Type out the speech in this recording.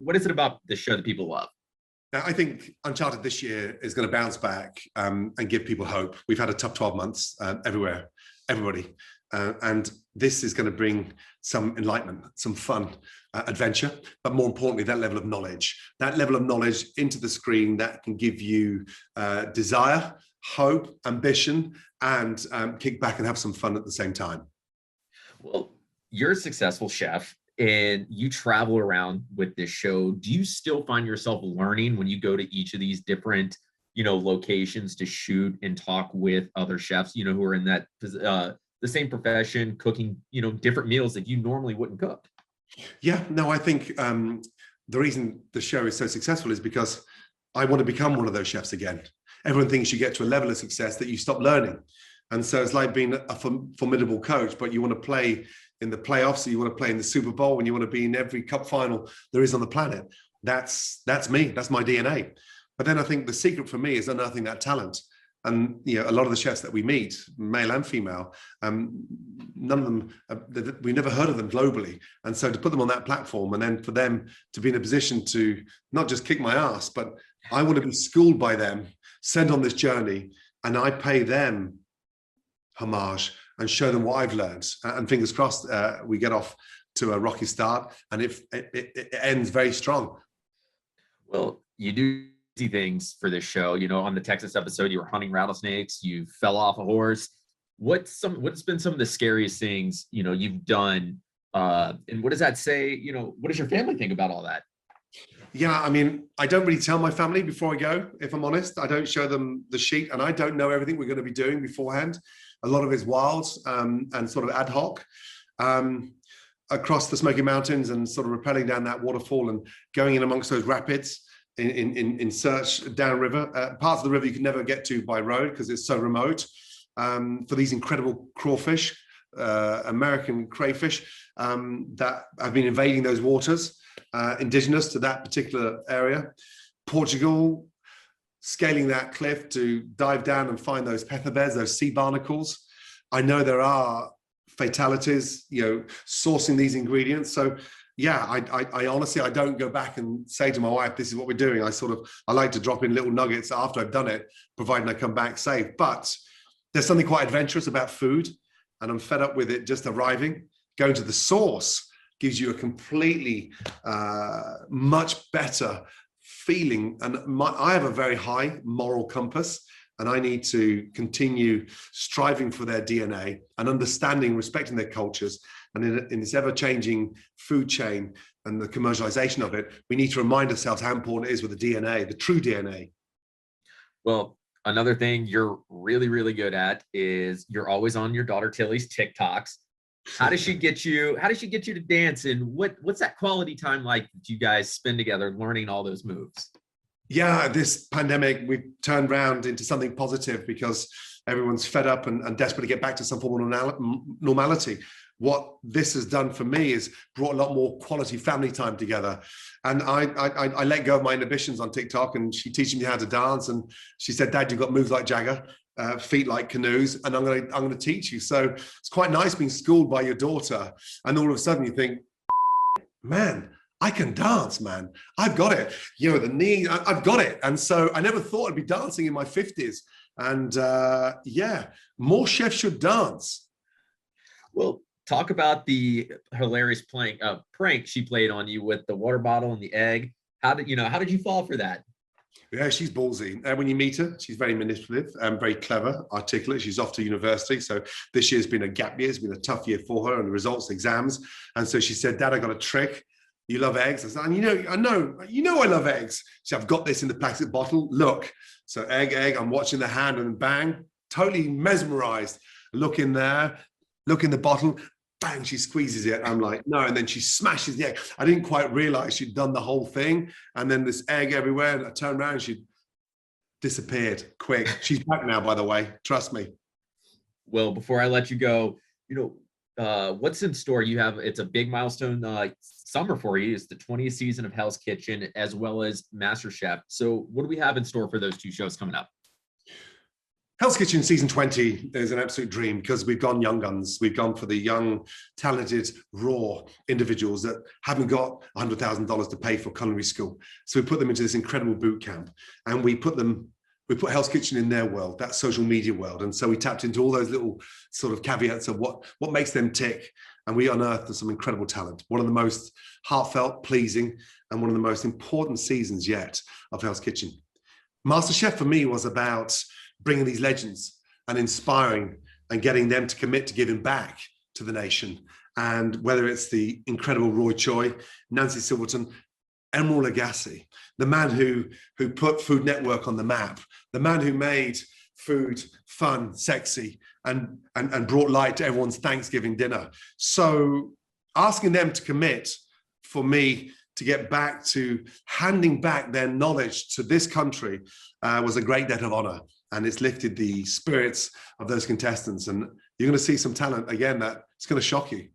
what is it about the show that people love? Now, I think Uncharted this year is going to bounce back and give people hope. We've had a tough 12 months everywhere, everybody. And this is going to bring some enlightenment, some fun, adventure, but more importantly, that level of knowledge into the screen that can give you desire, hope, ambition, and kick back and have some fun at the same time. Well, you're a successful chef and you travel around with this show. Do you still find yourself learning when you go to each of these different, locations to shoot and talk with other chefs, who are in that the same profession, cooking, different meals that you normally wouldn't cook? Yeah, no, I think the reason the show is so successful is because I want to become one of those chefs again. Everyone thinks you get to a level of success that you stop learning. And so it's like being a formidable coach, but you want to play in the playoffs, so you want to play in the Super Bowl, and you want to be in every cup final there is on the planet. That's me, that's my DNA. But then I think the secret for me is unearthing that talent. And a lot of the chefs that we meet, male and female, none of them, we never heard of them globally. And so to put them on that platform and then for them to be in a position to not just kick my ass, but I want to be schooled by them, sent on this journey, and I pay them homage and show them what I've learned. And fingers crossed, we get off to a rocky start and it ends very strong. Well, you do things for this show. On the Texas episode, you were hunting rattlesnakes, you fell off a horse. What's been some of the scariest things you've done, and what does that say? What does your family think about all that? Yeah, I mean, I don't really tell my family before I go, if I'm honest. I don't show them the sheet, and I don't know everything we're going to be doing beforehand. A lot of it's wild and sort of ad hoc. Across the Smoky Mountains and sort of rappelling down that waterfall and going in amongst those rapids in search downriver, parts of the river you can never get to by road because it's so remote, for these incredible crawfish, American crayfish, that have been invading those waters, indigenous to that particular area. Portugal, scaling that cliff to dive down and find those pepper bears, those sea barnacles. I know there are fatalities, sourcing these ingredients. So yeah, I honestly, I don't go back and say to my wife, this is what we're doing. I like to drop in little nuggets after I've done it, providing I come back safe. But there's something quite adventurous about food, and I'm fed up with it just arriving. Going to the source gives you a completely much better feeling. And I have a very high moral compass, and I need to continue striving for their DNA and understanding, respecting their cultures. And in this ever-changing food chain and the commercialization of it, we need to remind ourselves how important it is with the DNA, the true DNA. Well, another thing you're really, really good at is you're always on your daughter Tilly's TikToks. How does she get you to dance? And what's that quality time like that you guys spend together learning all those moves? Yeah, this pandemic, we've turned around into something positive because everyone's fed up and desperate to get back to some form of normality. What this has done for me is brought a lot more quality family time together. And I let go of my inhibitions on TikTok, and she teaching me how to dance. And she said, Dad, you've got moves like Jagger, feet like canoes, and I'm gonna teach you. So it's quite nice being schooled by your daughter. And all of a sudden you think, man, I can dance, man. I've got it. The knee, I've got it. And so I never thought I'd be dancing in my 50s. And yeah, more chefs should dance. Well, talk about the hilarious prank she played on you with the water bottle and the egg. How did you fall for that? Yeah, she's ballsy. When you meet her, she's very manipulative and very clever, articulate. She's off to university. So this year's been a gap year. It's been a tough year for her and the results, exams. And so she said, Dad, I got a trick. You love eggs. I said, I know I love eggs. She said, I've got this in the plastic bottle. Look. So egg, I'm watching the hand and bang, totally mesmerized. Look in there, look in the bottle, bang, she squeezes it. I'm like, no. And then she smashes the egg. I didn't quite realize she'd done the whole thing. And then this egg everywhere. And I turned around and she disappeared quick. She's back now, by the way. Trust me. Well, before I let you go, what's in store? It's a big milestone summer for you. It's the 20th season of Hell's Kitchen as well as MasterChef. So what do we have in store for those two shows coming up? Hell's Kitchen season 20 is an absolute dream because we've gone young guns. We've gone for the young, talented, raw individuals that haven't got $100,000 to pay for culinary school. So we put them into this incredible boot camp, and we put Hell's Kitchen in their world, that social media world. And so we tapped into all those little sort of caveats of what makes them tick. And we unearthed some incredible talent. One of the most heartfelt, pleasing, and one of the most important seasons yet of Hell's Kitchen. MasterChef for me was about bringing these legends and inspiring and getting them to commit to giving back to the nation. And whether it's the incredible Roy Choi, Nancy Silverton, Emeril Lagasse, the man who put Food Network on the map, the man who made food fun, sexy, and brought light to everyone's Thanksgiving dinner. So asking them to commit for me to get back to handing back their knowledge to this country was a great debt of honor. And it's lifted the spirits of those contestants. And you're going to see some talent again that it's going to shock you.